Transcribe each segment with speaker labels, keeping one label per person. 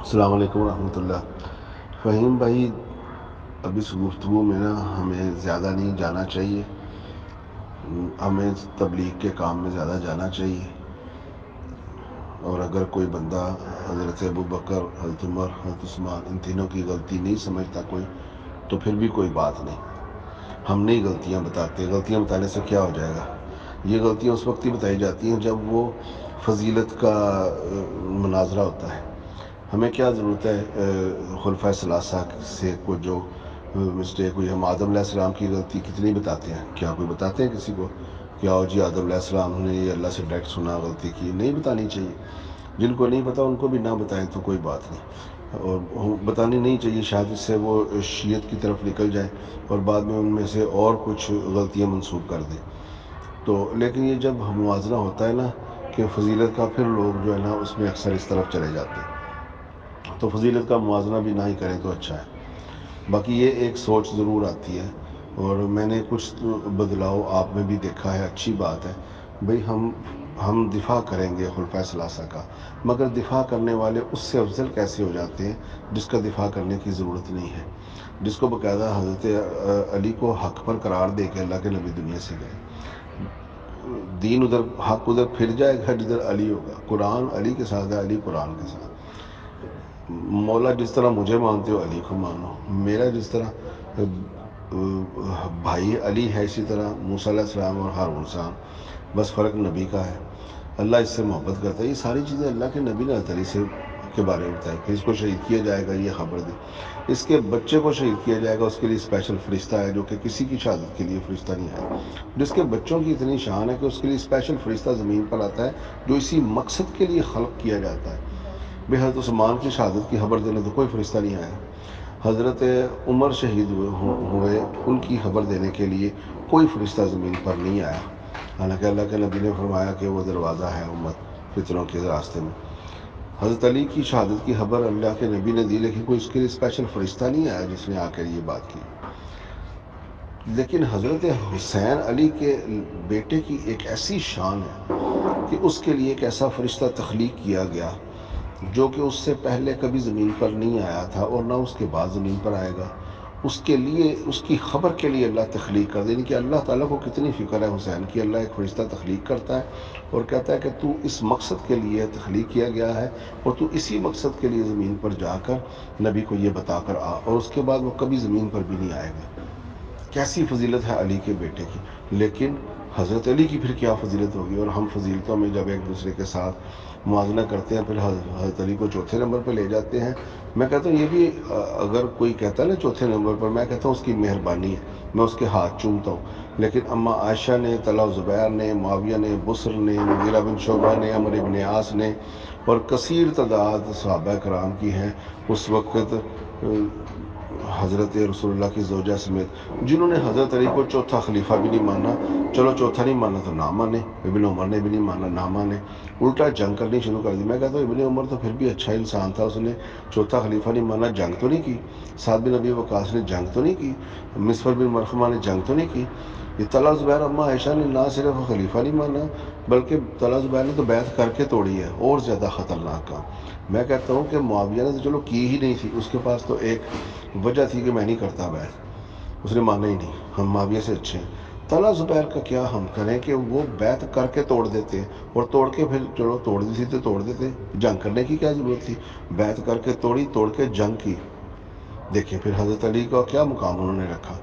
Speaker 1: السلام علیکم ورحمۃ اللہ۔ فہیم بھائی، اب اس گفتگو میں ہمیں زیادہ نہیں جانا چاہیے، ہمیں تبلیغ کے کام میں زیادہ جانا چاہیے، اور اگر کوئی بندہ حضرت ابوبکر، حضرت عمر، حضرت عثمان ان تینوں کی غلطی نہیں سمجھتا کوئی، تو پھر بھی کوئی بات نہیں، ہم نہیں غلطیاں بتاتے۔ غلطیاں بتانے سے کیا ہو جائے گا؟ یہ غلطیاں اس وقت ہی بتائی جاتی ہیں جب وہ فضیلت کا مناظرہ ہوتا ہے۔ ہمیں کیا ضرورت ہے خلفائے ثلاثہ سے کوئی جو مسٹیک ہوئی؟ ہم آدم علیہ السلام کی غلطی کتنی بتاتے ہیں؟ کیا کوئی بتاتے ہیں کسی کو کہ آؤ جی آدم علیہ السلام نے یہ اللہ سے ڈائریکٹ سنا، غلطی کی؟ نہیں بتانی چاہیے۔ جن کو نہیں پتا ان کو بھی نہ بتائیں تو کوئی بات نہیں، اور بتانی نہیں چاہیے، شاید اس سے وہ شیعت کی طرف نکل جائیں اور بعد میں ان میں سے اور کچھ غلطیاں منسوب کر دیں۔ تو لیکن یہ جب موازنہ ہوتا ہے نا کہ فضیلت کا، پھر لوگ جو ہے نا اس میں اکثر اس طرف چلے جاتے ہیں، تو فضیلت کا موازنہ بھی نہ ہی کریں تو اچھا ہے۔ باقی یہ ایک سوچ ضرور آتی ہے، اور میں نے کچھ بدلاؤ آپ میں بھی دیکھا ہے، اچھی بات ہے بھئی۔ ہم دفاع کریں گے خلفائے ثلاثہ کا، مگر دفاع کرنے والے اس سے افضل کیسے ہو جاتے ہیں جس کا دفاع کرنے کی ضرورت نہیں ہے، جس کو باقاعدہ حضرت علی کو حق پر قرار دے کے اللہ کے نبی دنیا سے گئے۔ دین ادھر، حق ادھر پھر جائے گا جدھر علی ہوگا۔ قرآن علی کے ساتھ ہے، علی قرآن کے ساتھ۔ مولا جس طرح مجھے مانتے ہو علی کو مانو، میرا جس طرح بھائی علی ہے اسی طرح موسیٰ علیہ السلام اور ہارون صاحب، بس فرق نبی کا ہے۔ اللہ اس سے محبت کرتا ہے۔ یہ ساری چیزیں اللہ کے نبی نے حضرت علی سے کے بارے میں بتائی کہ اس کو شہید کیا جائے گا، یہ خبر دی۔ اس کے بچے کو شہید کیا جائے گا، اس کے لیے اسپیشل فرشتہ ہے جو کہ کسی کی شہادت کے لیے فرشتہ نہیں ہے۔ جس کے بچوں کی اتنی شان ہے کہ اس کے لیے اسپیشل فرشتہ زمین پر آتا ہے جو اسی مقصد کے لیے خلق کیا جاتا ہے۔ بے حضرت عثمان کی شہادت کی خبر دینے تو کوئی فرشتہ نہیں آیا۔ حضرت عمر شہید ہوئے، ان کی خبر دینے کے لیے کوئی فرشتہ زمین پر نہیں آیا، حالانکہ اللہ کے نبی نے فرمایا کہ وہ دروازہ ہے امت فتنوں کے راستے میں۔ حضرت علی کی شہادت کی خبر اللہ کے نبی نے دی، لیکن کوئی اس کے لیے اسپیشل فرشتہ نہیں آیا جس نے آ کر یہ بات کی۔ لیکن حضرت حسین علی کے بیٹے کی ایک ایسی شان ہے کہ اس کے لیے ایک ایسا فرشتہ تخلیق کیا گیا جو کہ اس سے پہلے کبھی زمین پر نہیں آیا تھا اور نہ اس کے بعد زمین پر آئے گا۔ اس کے لیے، اس کی خبر کے لیے اللہ تخلیق کر دے، یعنی کہ اللہ تعالیٰ کو کتنی فکر ہے حسین کی۔ اللہ ایک فرشتہ تخلیق کرتا ہے اور کہتا ہے کہ تو اس مقصد کے لیے تخلیق کیا گیا ہے، اور تو اسی مقصد کے لیے زمین پر جا کر نبی کو یہ بتا کر آ، اور اس کے بعد وہ کبھی زمین پر بھی نہیں آئے گا۔ کیسی فضیلت ہے علی کے بیٹے کی! لیکن حضرت علی کی پھر کیا فضیلت ہوگی؟ اور ہم فضیلتوں میں جب ایک دوسرے کے ساتھ موازنہ کرتے ہیں پھر حضرت علی کو چوتھے نمبر پہ لے جاتے ہیں۔ میں کہتا ہوں یہ بھی، اگر کوئی کہتا ہے نا چوتھے نمبر پر، میں کہتا ہوں اس کی مہربانی ہے، میں اس کے ہاتھ چومتا ہوں۔ لیکن اما عائشہ نے، طلحہ زبیر نے، معاویہ نے، بصر نے، مغیرہ بن شعبہ نے، عمر بن عاص نے، اور کثیر تعداد صحابہ کرام کی ہیں اس وقت حضرت رسول اللہ کی زوجہ سمیت، جنہوں نے حضرت علی کو چوتھا خلیفہ بھی نہیں مانا۔ چلو چوتھا نہیں مانا تو نہ مانے، ابن عمر نے بھی نہیں مانا، نہ مانے، الٹا جنگ کرنی شروع کر دی۔ میں کہتا ہوں ابن عمر تو پھر بھی اچھا انسان تھا، اس نے چوتھا خلیفہ نہیں مانا، جنگ تو نہیں کی۔ سعد بن ابی وقاص نے جنگ تو نہیں کی، مسور بن مرخمہ نے جنگ تو نہیں کی۔ یہ طلحہ زبیر، اما عائشہ نے نہ صرف خلیفہ نہیں مانا بلکہ طلحہ زبیر نے تو بیعت کر کے توڑی ہے، اور زیادہ خطرناک کام۔ میں کہتا ہوں کہ معاویہ نے تو چلو کی ہی نہیں تھی، اس کے پاس تو ایک وجہ تھی کہ میں نہیں کرتا بیعت، اس نے مانا ہی نہیں، ہم معاویہ سے اچھے ہیں۔ طلحہ زبیر کا کیا ہم کریں کہ وہ بیعت کر کے توڑ دیتے، اور توڑ کے پھر چلو توڑ دی تھی تو توڑ دیتے، جنگ کرنے کی کیا ضرورت تھی؟ بیعت کر کے توڑی، توڑ کے جنگ کی۔ دیکھیں پھر حضرت علی کا کیا مقام انہوں نے رکھا۔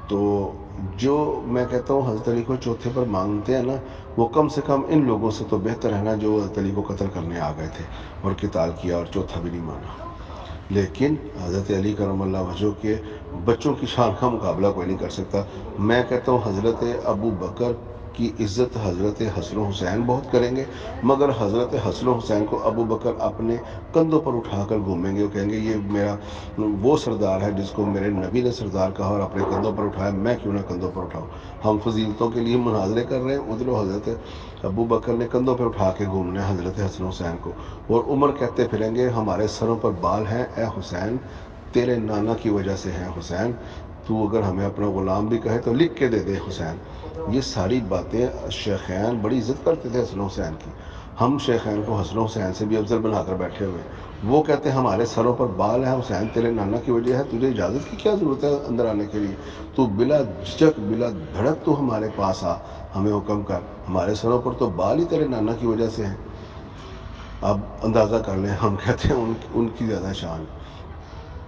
Speaker 1: تو جو میں کہتا ہوں حضرت علی کو چوتھے پر مانگتے ہیں نا، وہ کم سے کم ان لوگوں سے تو بہتر ہے نا جو حضرت علی کو قتل کرنے آ گئے تھے اور قتال کیا اور چوتھا بھی نہیں مانا۔ لیکن حضرت علی کرم اللہ وجہہ کے بچوں کی شان کا مقابلہ کوئی نہیں کر سکتا۔ میں کہتا ہوں حضرت ابو بکر کی عزت حضرت حسن و حسین بہت کریں گے، مگر حضرت حسن و حسین کو ابو بکر اپنے کندھوں پر اٹھا کر گھومیں گے، وہ کہیں گے یہ میرا وہ سردار ہے جس کو میرے نبی نے سردار کہا اور اپنے کندھوں پر اٹھایا، میں کیوں نہ کندھوں پر اٹھاؤں۔ ہم فضیلتوں کے لیے مناظرے کر رہے ہیں، ادھر حضرت ابو بکر نے کندھوں پہ اٹھا کے گھومنا ہے حضرت حسن حسین کو، اور عمر کہتے پھریں گے ہمارے سروں پر بال ہیں اے حسین، تیرے نانا کی وجہ سے ہیں حسین، تو اگر ہمیں اپنا غلام بھی کہے تو لکھ کے دے دے حسین۔ یہ ساری باتیں شیخین بڑی عزت کرتے تھے حسن حسین کی، ہم شیخین کو حسن و حسین سے بھی افضل بنا کر بیٹھے ہوئے. وہ کہتے ہیں ہمارے سروں پر بال ہیں حسین تیرے نانا کی وجہ ہے, تجھے اجازت کی کیا ضرورت ہے اندر آنے کے لیے, تو بلا جھجک بلا دھڑک تو ہمارے پاس آ, ہمیں حکم کر, ہمارے سروں پر تو بال ہی تیرے نانا کی وجہ سے ہیں. اب اندازہ کر لیں, ہم کہتے ہیں ان کی زیادہ شان.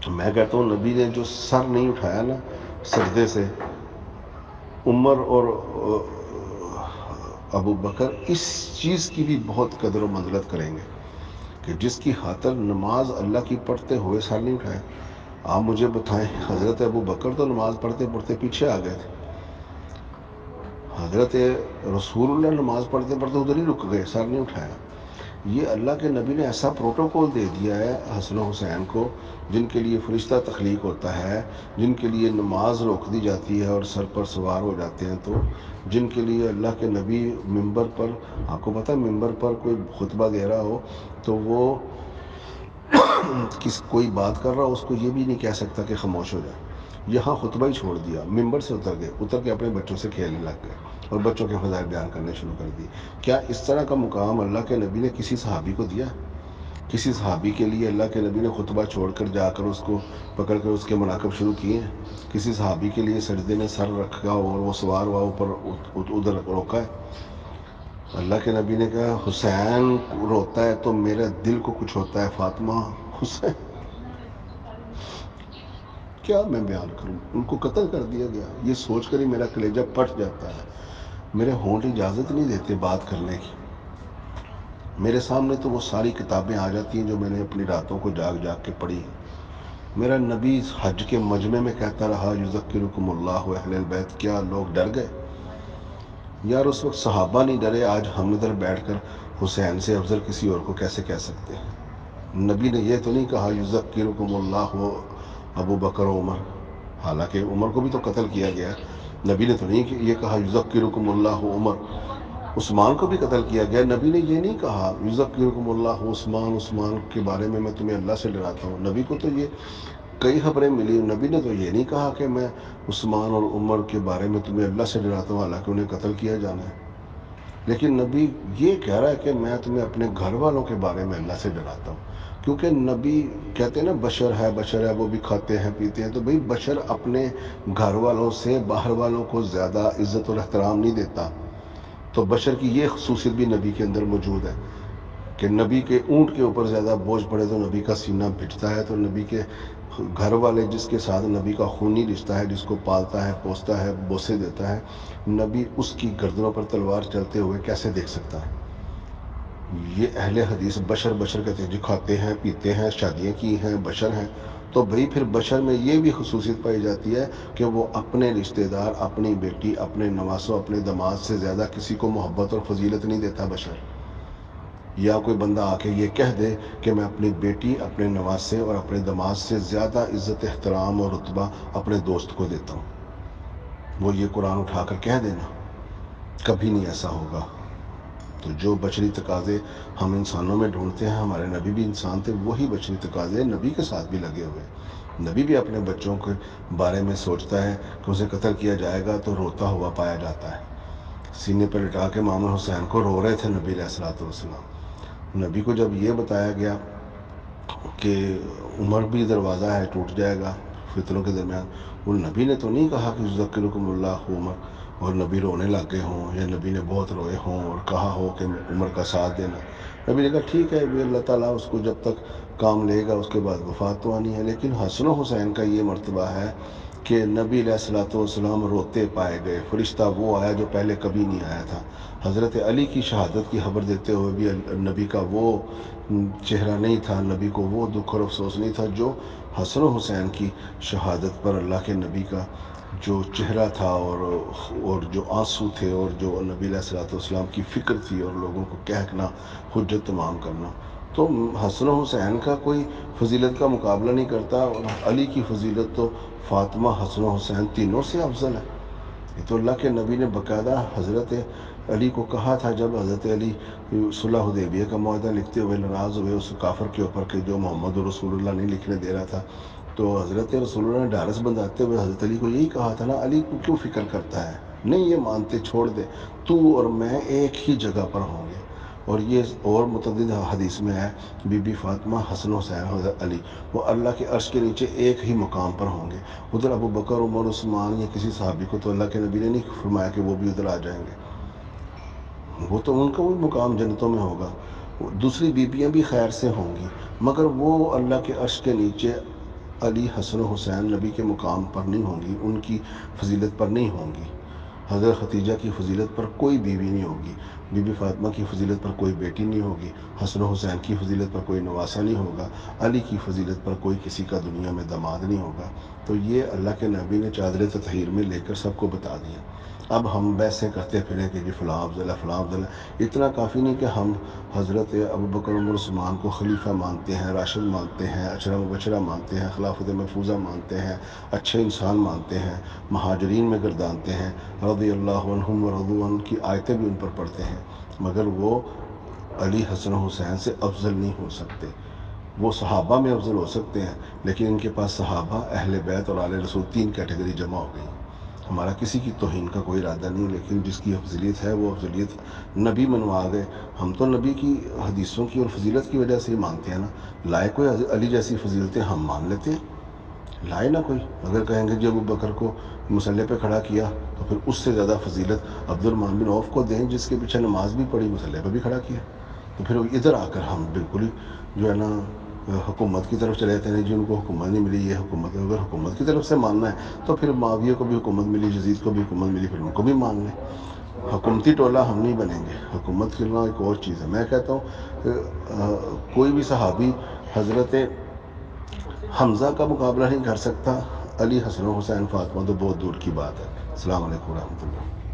Speaker 1: میں کہتا ہوں نبی نے جو سر نہیں اٹھایا نا سجدے سے, عمر اور ابو بکر اس چیز کی بھی بہت قدر و منزلت کریں گے کہ جس کی خاطر نماز اللہ کی پڑھتے ہوئے سر نہیں اٹھائے. آپ مجھے بتائیں, حضرت ابو بکر تو نماز پڑھتے پڑھتے پیچھے آ گئے تھے, حضرت رسول اللہ نماز پڑھتے پڑھتے ادھر ہی رک گئے, سر نہیں اٹھایا. یہ اللہ کے نبی نے ایسا پروٹوکول دے دیا ہے حسن و حسین کو, جن کے لیے فرشتہ تخلیق ہوتا ہے, جن کے لیے نماز روک دی جاتی ہے اور سر پر سوار ہو جاتے ہیں, تو جن کے لیے اللہ کے نبی ممبر پر, آپ کو پتہ ہے ممبر پر کوئی خطبہ دے رہا ہو تو وہ کوئی بات کر رہا ہو اس کو یہ بھی نہیں کہہ سکتا کہ خاموش ہو جائے. یہاں خطبہ ہی چھوڑ دیا, ممبر سے اتر کے اپنے بچوں سے کھیلنے لگ گئے اور بچوں کے فضائل بیان کرنے شروع کر دی. کیا اس طرح کا مقام اللہ کے نبی نے کسی صحابی کو دیا؟ کسی صحابی کے لیے اللہ کے نبی نے خطبہ چھوڑ کر جا کر اس کو پکڑ کر اس کے مناقب شروع کیے ہیں؟ کسی صحابی کے لیے سجدے میں سر رکھا اور وہ سوار ہوا اوپر ادھر روکا ہے؟ اللہ کے نبی نے کہا حسین روتا ہے تو میرے دل کو کچھ ہوتا ہے, فاطمہ حسین کیا میں بیان کروں, ان کو قتل کر دیا گیا. یہ سوچ کر ہی میرا کلیجہ پھٹ جاتا ہے. میرے ہونٹ اجازت نہیں دیتے بات کرنے کی. میرے سامنے تو وہ ساری کتابیں آ جاتی ہیں جو میں نے اپنی راتوں کو جاگ جاگ کے پڑھی. میرا نبی حج کے مجمع میں کہتا رہا یذکرکم اللہ اہل البیت. کیا لوگ ڈر گئے؟ یار اس وقت صحابہ نہیں ڈرے, آج ہم ادھر بیٹھ کر حسین سے افضل کسی اور کو کیسے کہہ سکتے ہیں؟ نبی نے یہ تو نہیں کہا یذکرکم اللہ ابو بکر و عمر, حالانکہ عمر کو بھی تو قتل کیا گیا. نبی نے تو نہیں یہ کہا یذکرکم اللہ عمر, عثمان کو بھی قتل کیا گیا. نبی نے یہ نہیں کہا یذکرکم اللہ عثمان کے بارے میں تمہیں اللہ سے ڈراتا ہوں. نبی کو تو یہ کئی خبریں ملی, نبی نے تو یہ نہیں کہا کہ میں عثمان اور عمر کے بارے میں تمہیں اللہ سے ڈراتا ہوں, حالانکہ انہیں قتل کیا جانا ہے. لیکن نبی یہ کہہ رہا ہے کہ میں تمہیں اپنے گھر والوں کے بارے میں اللہ سے ڈراتا ہوں, کیونکہ نبی کہتے ہیں نا بشر ہے وہ بھی کھاتے ہیں پیتے ہیں. تو بھئی بشر اپنے گھر والوں سے باہر والوں کو زیادہ عزت اور احترام نہیں دیتا. تو بشر کی یہ خصوصیت بھی نبی کے اندر موجود ہے کہ نبی کے اونٹ کے اوپر زیادہ بوجھ پڑے تو نبی کا سینہ پھٹتا ہے. تو نبی کے گھر والے جس کے ساتھ نبی کا خونی رشتہ ہے, جس کو پالتا ہے پوستا ہے بوسے دیتا ہے, نبی اس کی گردنوں پر تلوار چلتے ہوئے کیسے دیکھ سکتا ہے؟ یہ اہل حدیث بشر کہتے ہیں, جو کھاتے ہیں پیتے ہیں شادیاں کی ہیں بشر ہیں. تو بھئی پھر بشر میں یہ بھی خصوصیت پائی جاتی ہے کہ وہ اپنے رشتہ دار, اپنی بیٹی, اپنے نواسوں, اپنے داماد سے زیادہ کسی کو محبت اور فضیلت نہیں دیتا بشر. یا کوئی بندہ آ کے یہ کہہ دے کہ میں اپنی بیٹی, اپنے نواسے اور اپنے داماد سے زیادہ عزت احترام اور رتبہ اپنے دوست کو دیتا ہوں, وہ یہ قرآن اٹھا کر کہہ دینا, کبھی نہیں ایسا ہوگا. تو جو بشری تقاضے ہم انسانوں میں ڈھونڈتے ہیں, ہمارے نبی بھی انسان تھے, وہی بشری تقاضے نبی کے ساتھ بھی لگے ہوئے. نبی بھی اپنے بچوں کے بارے میں سوچتا ہے کہ اسے قتل کیا جائے گا تو روتا ہوا پایا جاتا ہے. سینے پر لٹا کے امام حسین کو رو رہے تھے نبی علیہ الصلوۃ والسلام. نبی کو جب یہ بتایا گیا کہ عمر بھی دروازہ ہے ٹوٹ جائے گا فتنوں کے درمیان, وہ نبی نے تو نہیں کہا کہ یذکرکم اللہ عمر اور نبی رونے لگ گئے ہوں, یا نبی نے بہت روئے ہوں اور کہا ہو کہ عمر کا ساتھ دینا. نبی نے کہا ٹھیک ہے بھی اللہ تعالیٰ اس کو جب تک کام لے گا اس کے بعد وفات تو آنی ہے. لیکن حسن و حسین کا یہ مرتبہ ہے کہ نبی علیہ الصلوۃ والسلام روتے پائے گئے. فرشتہ وہ آیا جو پہلے کبھی نہیں آیا تھا. حضرت علی کی شہادت کی خبر دیتے ہوئے بھی نبی کا وہ چہرہ نہیں تھا, نبی کو وہ دکھ اور افسوس نہیں تھا جو حسن و حسین کی شہادت پر اللہ کے نبی کا جو چہرہ تھا اور جو آنسو تھے اور جو نبی علیہ الصلوۃ والسلام کی فکر تھی اور لوگوں کو کہنا حجت تمام کرنا. تو حسن و حسین کا کوئی فضیلت کا مقابلہ نہیں کرتا, اور علی کی فضیلت تو فاطمہ, حسن و حسین تینوں سے افضل ہے. یہ تو اللہ کے نبی نے باقاعدہ حضرت علی کو کہا تھا, جب حضرت علی صلح حدیبیہ کا معاہدہ لکھتے ہوئے ناراض ہوئے اس کافر کے اوپر کہ جو محمد رسول اللہ نہیں لکھنے دے رہا تھا, تو حضرت رسول اللہ نے ڈھارس بندھاتے ہوئے حضرت علی کو یہی کہا تھا نا, علی کو کیوں فکر کرتا ہے, نہیں یہ مانتے چھوڑ دے, تو اور میں ایک ہی جگہ پر ہوں گے. اور یہ اور متعدد حدیث میں ہے بی بی فاطمہ، حسن حسین، حضرت علی، وہ اللہ کے عرش کے نیچے ایک ہی مقام پر ہوں گے۔ ادھر ابو بکر، عمر، عثمان یا کسی صحابی کو تو اللہ کے نبی نے نہیں فرمایا کہ وہ بھی ادھر آ جائیں گے، وہ تو ان کا وہ مقام جنتوں میں ہوگا۔ دوسری بیبیاں بھی خیر سے ہوں گی، مگر وہ اللہ کے عرش کے نیچے علی، حسن و حسین نبی کے مقام پر نہیں ہوں گی، ان کی فضیلت پر نہیں ہوں گی۔ حضرت ختیجہ کی فضیلت پر کوئی بیوی نہیں ہوگی، بی بی فاطمہ کی فضیلت پر کوئی بیٹی نہیں ہوگی، حسن و حسین کی فضیلت پر کوئی نواسہ نہیں ہوگا، علی کی فضیلت پر کوئی کسی کا دنیا میں داماد نہیں ہوگا۔ تو یہ اللہ کے نبی نے چادر تطہیر میں لے کر سب کو بتا دیا۔ اب ہم بحثیں کرتے پھریں کہ جی فلاں افضل ہے، فلاں افضل ہے۔ اتنا کافی نہیں کہ ہم حضرت ابوبکر، عمر، عثمان کو خلیفہ مانتے ہیں، راشد مانتے ہیں، اشرا مبشرہ مانتے ہیں، خلافت محفوظہ مانتے ہیں، اچھے انسان مانتے ہیں، مہاجرین میں گردانتے ہیں، رضی اللہ عنہم ورضوا عنہ کی آیتیں بھی ان پر پڑھتے ہیں، مگر وہ علی، حسن و حسین سے افضل نہیں ہو سکتے۔ وہ صحابہ میں افضل ہو سکتے ہیں، لیکن ان کے پاس صحابہ، اہل بیت اور آل رسول تین کیٹیگری جمع ہو گئی۔ ہمارا کسی کی توہین کا کوئی ارادہ نہیں، لیکن جس کی افضلیت ہے وہ افضلیت نبی منوا دے۔ ہم تو نبی کی حدیثوں کی اور فضیلت کی وجہ سے ہی مانتے ہیں نا، لائے کوئی علی جیسی فضیلتیں ہم مان لیتے ہیں، لائے نہ کوئی۔ اگر کہیں گے جی ابو بکر کو مسلح پہ کھڑا کیا تو پھر اس سے زیادہ فضیلت عبد الرحمن بن عوف کو دیں جس کے پیچھے نماز بھی پڑھی، مسلح پہ بھی کھڑا کیا۔ تو پھر ادھر آ کر ہم بالکل ہی جو ہے نا حکومت کی طرف چلے جاتے ہیں، جی ان کو حکومت نہیں ملی، یہ حکومت ہے۔ اگر حکومت کی طرف سے ماننا ہے تو پھر معاویہ کو بھی حکومت ملی، یزید کو بھی حکومت ملی، پھر ان کو بھی مان لیں۔ حکومتی ٹولہ ہم نہیں بنیں گے، حکومت کرنا ایک اور چیز ہے۔ میں کہتا ہوں کوئی بھی صحابی حضرت حمزہ کا مقابلہ نہیں کر سکتا، علی، حسن و حسین، فاطمہ تو بہت دور کی بات ہے۔ السلام علیکم ورحمۃ اللہ۔